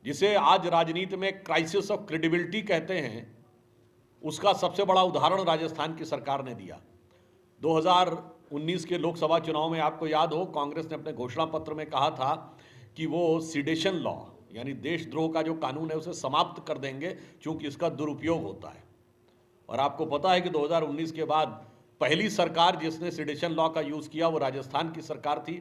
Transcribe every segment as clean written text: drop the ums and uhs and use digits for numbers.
जिसे आज राजनीति में क्राइसिस ऑफ क्रेडिबिलिटी कहते हैं, उसका सबसे बड़ा उदाहरण राजस्थान की सरकार ने दिया। 2019 के लोकसभा चुनाव में आपको याद हो, कांग्रेस ने अपने घोषणा पत्र में कहा था कि वो सीडेशन लॉ यानी देशद्रोह का जो कानून है उसे समाप्त कर देंगे क्योंकि इसका दुरुपयोग होता है। और आपको पता है कि 2019 के बाद पहली सरकार जिसने सीडेशन लॉ का यूज किया वो राजस्थान की सरकार थी।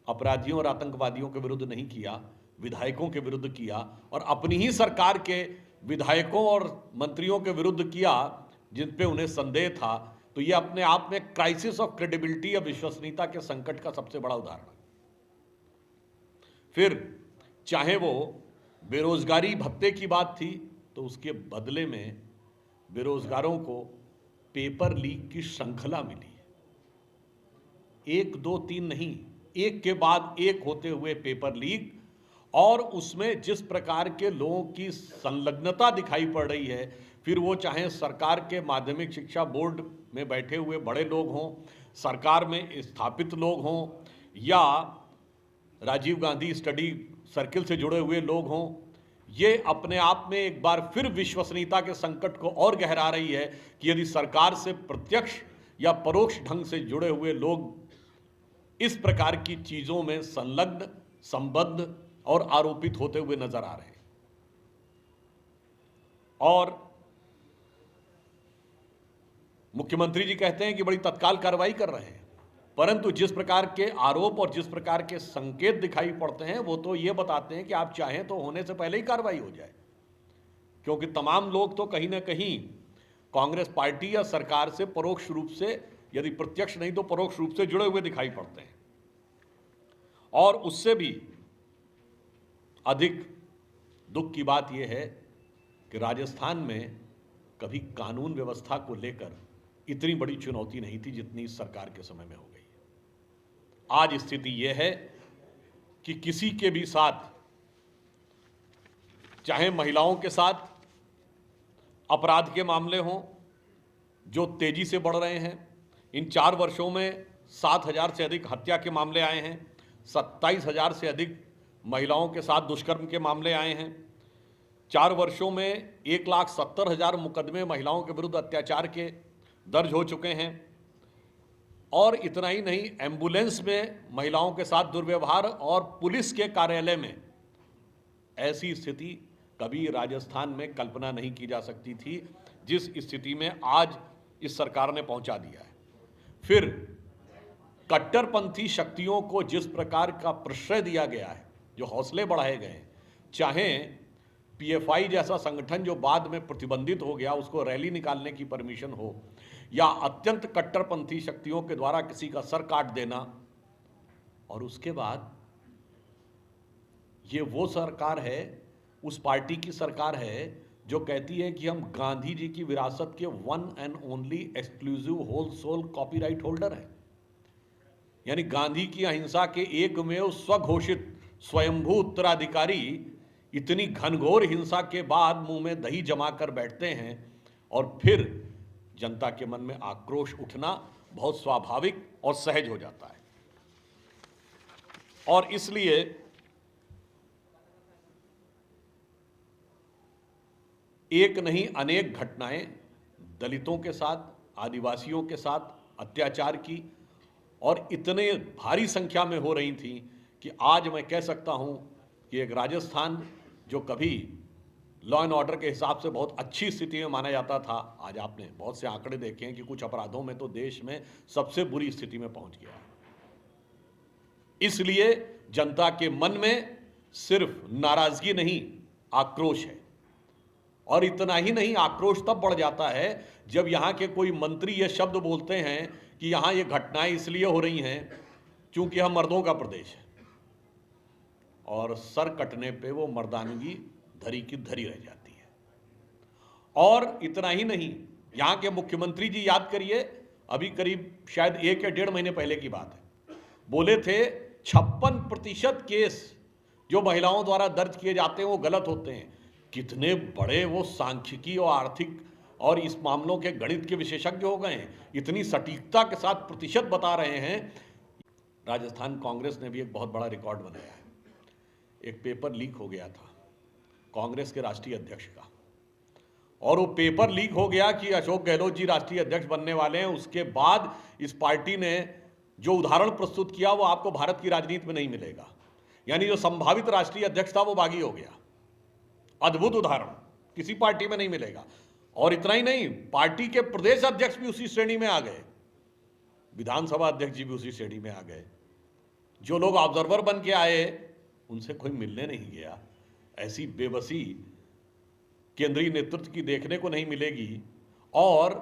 अपराधियों और आतंकवादियों के विरुद्ध नहीं किया, विधायकों के विरुद्ध किया, और अपनी ही सरकार के विधायकों और मंत्रियों के विरुद्ध किया जिन पे उन्हें संदेह था। तो ये अपने आप में क्राइसिस ऑफ क्रेडिबिलिटी या विश्वसनीयता के संकट का सबसे बड़ा उदाहरण है। फिर चाहे वो बेरोजगारी भत्ते की बात थी, तो उसके बदले में बेरोजगारों को पेपर लीक की श्रृंखला मिली है। 1, 2, 3 नहीं, एक के बाद एक होते हुए पेपर लीक, और उसमें जिस प्रकार के लोगों की संलग्नता दिखाई पड़ रही है, फिर वो चाहे सरकार के माध्यमिक शिक्षा बोर्ड में बैठे हुए बड़े लोग हों, सरकार में स्थापित लोग हों, या राजीव गांधी स्टडी सर्किल से जुड़े हुए लोग हों, ये अपने आप में एक बार फिर विश्वसनीयता के संकट को और गहरा रही है कि यदि सरकार से प्रत्यक्ष या परोक्ष ढंग से जुड़े हुए लोग इस प्रकार की चीजों में संलग्न, संबद्ध और आरोपित होते हुए नजर आ रहे हैं। और मुख्यमंत्री जी कहते हैं कि बड़ी तत्काल कार्रवाई कर रहे हैं, परंतु जिस प्रकार के आरोप और जिस प्रकार के संकेत दिखाई पड़ते हैं वो तो ये बताते हैं कि आप चाहें तो होने से पहले ही कार्रवाई हो जाए, क्योंकि तमाम लोग तो कहीं ना कहीं कांग्रेस पार्टी या सरकार से परोक्ष रूप से, यदि प्रत्यक्ष नहीं तो परोक्ष रूप से जुड़े हुए दिखाई पड़ते हैं। और उससे भी अधिक दुख की बात यह है कि राजस्थान में कभी कानून व्यवस्था को लेकर इतनी बड़ी चुनौती नहीं थी जितनी इस सरकार के समय में हो गई है। आज स्थिति यह है कि किसी के भी साथ, चाहे महिलाओं के साथ अपराध के मामले हों जो तेजी से बढ़ रहे हैं, इन 4 वर्षों में 7,000 से अधिक हत्या के मामले आए हैं, 27,000 से अधिक महिलाओं के साथ दुष्कर्म के मामले आए हैं, 4 वर्षों में 1,70,000 मुकदमे महिलाओं के विरुद्ध अत्याचार के दर्ज हो चुके हैं। और इतना ही नहीं, एम्बुलेंस में महिलाओं के साथ दुर्व्यवहार और पुलिस के कार्यालय में ऐसी स्थिति कभी राजस्थान में कल्पना नहीं की जा सकती थी, जिस स्थिति में आज इस सरकार ने पहुंचा दिया है। फिर कट्टरपंथी शक्तियों को जिस प्रकार का प्रश्रय दिया गया है, जो हौसले बढ़ाए गए हैं, चाहे पीएफआई जैसा संगठन जो बाद में प्रतिबंधित हो गया उसको रैली निकालने की परमिशन हो, या अत्यंत कट्टरपंथी शक्तियों के द्वारा किसी का सर काट देना, और उसके बाद ये वो सरकार है, उस पार्टी की सरकार है जो कहती है कि हम गांधी जी की विरासत के one and only exclusive whole sole copyright holder हैं। यानी गांधी की अहिंसा के एकमेव स्वघोषित स्वयंभू उत्तराधिकारी इतनी घनघोर हिंसा के बाद मुंह में दही जमा कर बैठते हैं, और फिर जनता के मन में आक्रोश उठना बहुत स्वाभाविक और सहज हो जाता है। और इसलिए एक नहीं अनेक घटनाएं दलितों के साथ, आदिवासियों के साथ अत्याचार की और इतने भारी संख्या में हो रही थी कि आज मैं कह सकता हूं कि एक राजस्थान जो कभी लॉ एंड ऑर्डर के हिसाब से बहुत अच्छी स्थिति में माना जाता था, आज आपने बहुत से आंकड़े देखे हैं कि कुछ अपराधों में तो देश में सबसे बुरी स्थिति में पहुंच गया है। इसलिए जनता के मन में सिर्फ नाराजगी नहीं, आक्रोश है। और इतना ही नहीं, आक्रोश तब बढ़ जाता है जब यहां के कोई मंत्री ये शब्द बोलते हैं कि यहां ये घटनाएं इसलिए हो रही हैं क्योंकि हम मर्दों का प्रदेश है, और सर कटने पे वो मर्दानगी धरी की धरी रह जाती है। और इतना ही नहीं, यहां के मुख्यमंत्री जी याद करिए, अभी करीब शायद 1 या 1.5 महीने पहले की बात है, बोले थे 56% केस जो महिलाओं द्वारा दर्ज किए जाते हैं वो गलत होते हैं। कितने बड़े वो सांख्यिकी और आर्थिक और इस मामलों के गणित के विशेषज्ञ हो गए हैं, इतनी सटीकता के साथ प्रतिशत बता रहे हैं। राजस्थान कांग्रेस ने भी एक बहुत बड़ा रिकॉर्ड बनाया है। एक पेपर लीक हो गया था, कांग्रेस के राष्ट्रीय अध्यक्ष का, और वो पेपर लीक हो गया कि अशोक गहलोत जी राष्ट्रीय अध्यक्ष बनने वाले हैं। उसके बाद इस पार्टी ने जो उदाहरण प्रस्तुत किया वो आपको भारत की राजनीति में नहीं मिलेगा। यानी जो संभावित राष्ट्रीय अध्यक्ष था वो बागी हो गया। अद्भुत उदाहरण, किसी पार्टी में नहीं मिलेगा। और इतना ही नहीं, पार्टी के प्रदेश अध्यक्ष भी उसी श्रेणी में आ गए, विधानसभा अध्यक्ष जी भी उसी श्रेणी में आ गए। जो लोग ऑब्जर्वर बन के आए उनसे कोई मिलने नहीं गया। ऐसी बेबसी केंद्रीय नेतृत्व की देखने को नहीं मिलेगी। और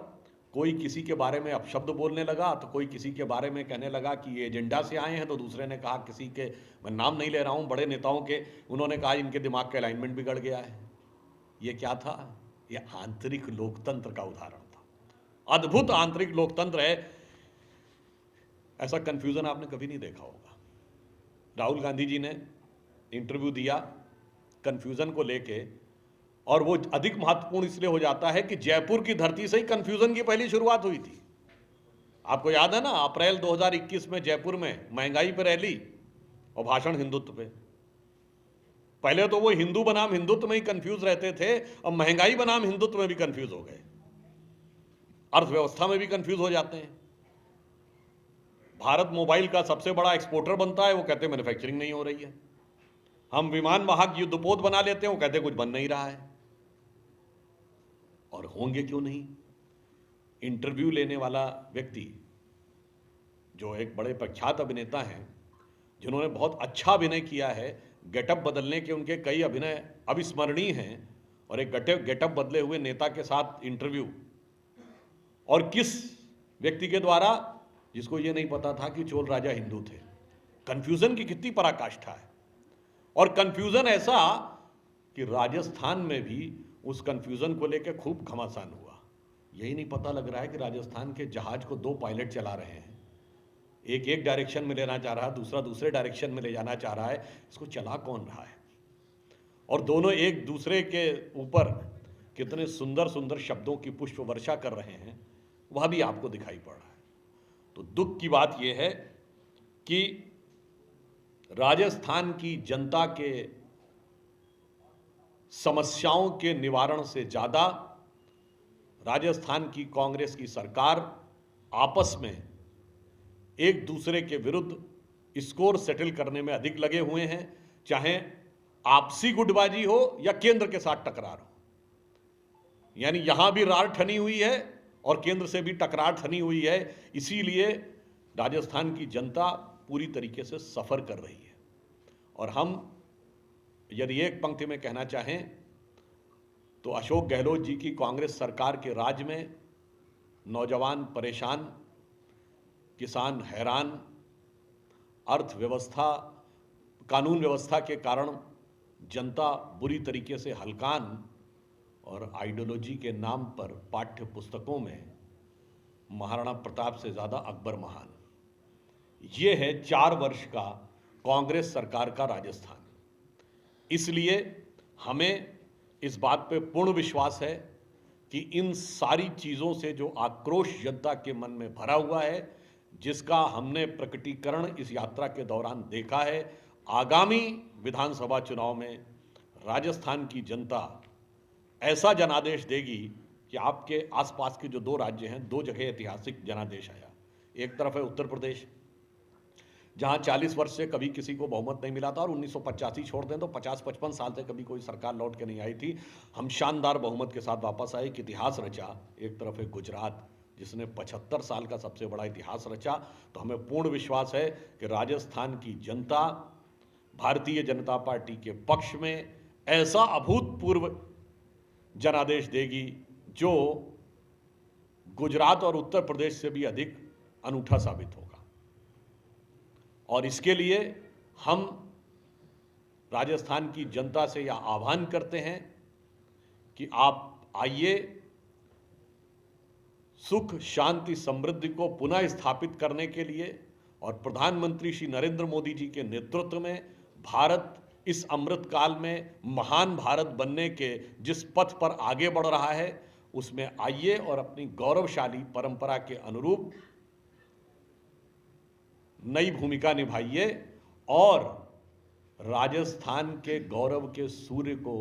कोई किसी के बारे में अपशब्द बोलने लगा तो कोई किसी के बारे में कहने लगा कि ये एजेंडा से आए हैं, तो दूसरे ने कहा किसी के, मैं नाम नहीं ले रहा हूं, बड़े नेताओं के, उन्होंने कहा इनके दिमाग का अलाइनमेंट बिगड़ गया है। ये क्या था? ये आंतरिक लोकतंत्र का उदाहरण था। अद्भुत आंतरिक लोकतंत्र है। ऐसा कंफ्यूजन आपने कभी नहीं देखा होगा। राहुल गांधी जी ने इंटरव्यू दिया कंफ्यूजन को लेके, और वो अधिक महत्वपूर्ण इसलिए हो जाता है कि जयपुर की धरती से ही कंफ्यूजन की पहली शुरुआत हुई थी। आपको याद है ना, अप्रैल 2021 में जयपुर में महंगाई पर रैली और भाषण हिंदुत्व पे। पहले तो वो हिंदू बनाम हिंदुत्व में ही कंफ्यूज रहते थे, और महंगाई बनाम हिंदुत्व में भी कंफ्यूज हो गए, अर्थव्यवस्था में भी कंफ्यूज हो जाते हैं। भारत मोबाइल का सबसे बड़ा एक्सपोर्टर बनता है, वो कहते हैं मैन्युफैक्चरिंग नहीं हो रही है। हम विमान वाहक युद्धपोत बना लेते हैं, वो कहते हैं कुछ बन नहीं रहा है। और होंगे क्यों नहीं? इंटरव्यू लेने वाला व्यक्ति जो एक बड़े प्रख्यात अभिनेता हैं, जिन्होंने बहुत अच्छा अभिनय किया है, गेटअप बदलने के उनके कई अभिनय अविस्मरणीय हैं, और एक गेटअप बदले हुए नेता के साथ इंटरव्यू, और किस व्यक्ति के द्वारा, जिसको ये नहीं पता था कि चोल राजा हिंदू थे। कंफ्यूजन की कितनी पराकाष्ठा है। और कंफ्यूजन ऐसा कि राजस्थान में भी उस कंफ्यूजन को लेकर खूब घमासान हुआ। यही नहीं पता लग रहा है कि राजस्थान के जहाज को 2 पायलट चला रहे हैं, एक डायरेक्शन में लेना चाह रहा है, दूसरा दूसरे डायरेक्शन में ले जाना चाह रहा है। इसको चला कौन रहा है? और दोनों एक दूसरे के ऊपर कितने सुंदर सुंदर शब्दों की पुष्प वर्षा कर रहे हैं, वह भी आपको दिखाई पड़ रहा है। तो दुख की बात यह है कि राजस्थान की जनता के समस्याओं के निवारण से ज्यादा राजस्थान की कांग्रेस की सरकार आपस में एक दूसरे के विरुद्ध स्कोर सेटल करने में अधिक लगे हुए हैं, चाहे आपसी गुटबाजी हो या केंद्र के साथ टकरार हो। यानी यहां भी रार ठनी हुई है और केंद्र से भी टकरार ठनी हुई है। इसीलिए राजस्थान की जनता पूरी तरीके से सफर कर रही है। और हम यदि एक पंक्ति में कहना चाहें तो अशोक गहलोत जी की कांग्रेस सरकार के राज में नौजवान परेशान, किसान हैरान, अर्थव्यवस्था, कानून व्यवस्था के कारण जनता बुरी तरीके से हलकान, और आइडियोलॉजी के नाम पर पाठ्य पुस्तकों में महाराणा प्रताप से ज़्यादा अकबर महान। ये है 4 वर्ष का कांग्रेस सरकार का राजस्थान। इसलिए हमें इस बात पे पूर्ण विश्वास है कि इन सारी चीज़ों से जो आक्रोश जनता के मन में भरा हुआ है, जिसका हमने प्रकटीकरण इस यात्रा के दौरान देखा है, आगामी विधानसभा चुनाव में राजस्थान की जनता ऐसा जनादेश देगी कि आपके आसपास के जो 2 राज्य हैं, 2 जगह ऐतिहासिक जनादेश आया। एक तरफ है उत्तर प्रदेश, जहां 40 वर्ष से कभी किसी को बहुमत नहीं मिला था, और 1985 छोड़ दें तो 50-55 साल से कभी कोई सरकार लौट के नहीं आई थी। हम शानदार बहुमत के साथ वापस आए, एक इतिहास रचा। एक तरफ है गुजरात, जिसने 75 साल का सबसे बड़ा इतिहास रचा। तो हमें पूर्ण विश्वास है कि राजस्थान की जनता भारतीय जनता पार्टी के पक्ष में ऐसा अभूतपूर्व जनादेश देगी जो गुजरात और उत्तर प्रदेश से भी अधिक अनूठा साबित होगा। और इसके लिए हम राजस्थान की जनता से यह आह्वान करते हैं कि आप आइए, सुख शांति समृद्धि को पुनः स्थापित करने के लिए और प्रधानमंत्री श्री नरेंद्र मोदी जी के नेतृत्व में भारत इस अमृत काल में महान भारत बनने के जिस पथ पर आगे बढ़ रहा है, उसमें आइए और अपनी गौरवशाली परंपरा के अनुरूप नई भूमिका निभाइए और राजस्थान के गौरव के सूर्य को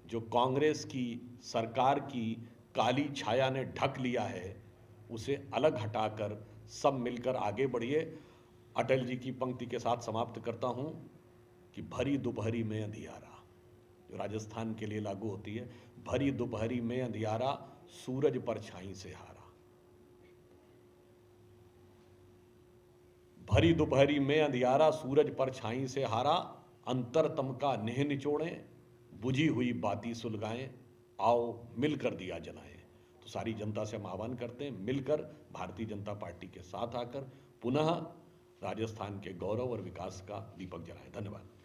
जो कांग्रेस की सरकार की काली छाया ने ढक लिया है उसे अलग हटाकर सब मिलकर आगे बढ़िए। अटल जी की पंक्ति के साथ समाप्त करता हूं कि भरी दोपहरी में अंधियारा, जो राजस्थान के लिए लागू होती है, भरी दोपहरी में अंधियारा सूरज परछाई से हारा। भरी दोपहरी में अंधियारा सूरज परछाई से हारा, अंतरतम का नेह निचोड़ें, बुझी हुई बाती सुलगाएं, आओ मिलकर दिया जलाएं। तो सारी जनता से हम आह्वान करते हैं, मिलकर भारतीय जनता पार्टी के साथ आकर पुनः राजस्थान के गौरव और विकास का दीपक जलाएं। धन्यवाद।